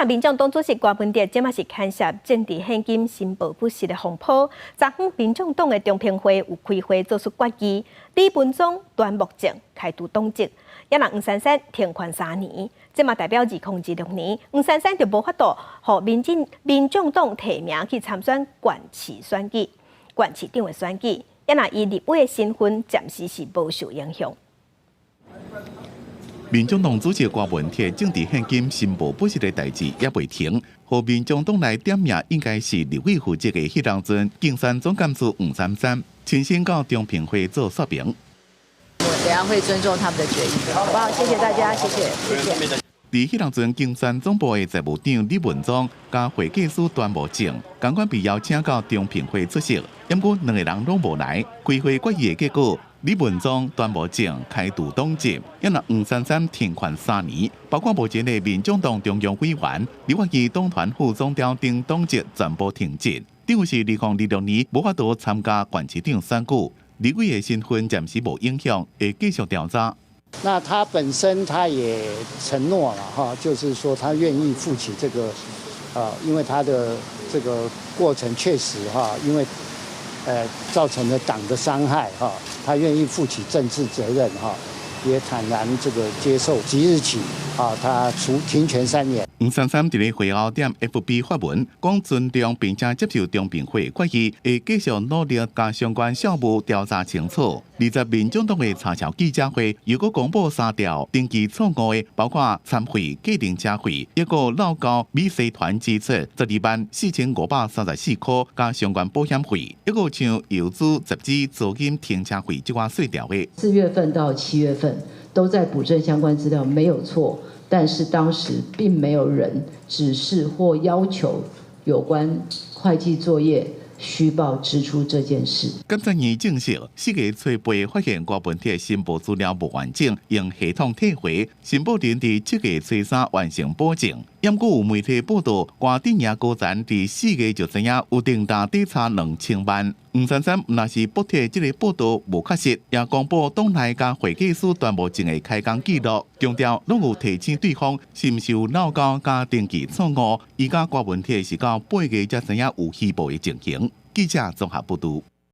那民众党主席郭文哲即马是牵涉政治现金申报不实的风波，昨昏民众党的中评会有开会作出决议，李文忠端木正开除党籍，也让黄珊珊停权3年。即嘛代表2016年，黄珊珊就无法度互民众党提名去参选县市选举、县市长的选举，也让伊立委的身份暂时是无受影响。民众党主席郭文哲政治现金申报不实的代志也未停，和民众党来点名应该是立委负责的迄当阵竞选总干事黄珊珊，亲身到中评会做说明。我等下会尊重他们的决议，好不好？谢谢大家，谢谢。在迄当阵竞选总部的财务长李文忠加会计师段木正，赶快被邀请到中评会出席，因过两个人拢无来。开会决议的结果，李文忠、段木正开除党籍，也让黄珊珊停权3年，包括目前的民众党中央委员、立法院党团副总召等党籍全部停职。等于是2026年无法度参加县市长选举，立委的身份暂时无影响，会继续调查。那他本身他也承诺了哈，就是说他愿意负起这个，因为他的这个过程确实哈，因为造成了党的伤害哈，他愿意负起政治责任哈，也坦然这个接受即日起他停权3年。黄珊珊伫个会后点 FB 发文，讲尊重并且接受中评会决议，会继续努力将相关项目调查清楚。20民众党的查销记者会又搁公布3条登记错误的，包括参会、计程车费，一个闹交美食团支出12万4534块，加相关保险费，一个像邮资、集资、租金、停车费这款税条的。4月份到7月份都在补正相关资料，没有错。但是当时并没有人指示或要求有关会计作业虚报支出这件事。检察院证实，4个月背发现郭文哲申报资料不完整，用系统退回，申报人伫7个月3完成保证。因过有媒体报道，郭定也高层伫4个月就知影有重大底差2000万。黄珊珊若是驳斥这个报道无确实，也公布党内甲会计师段木正的开工记录，强调拢有提醒对方是毋是有闹交加登记错误。伊甲郭文哲是到8月才知影有虚报的情形。记者综合报道。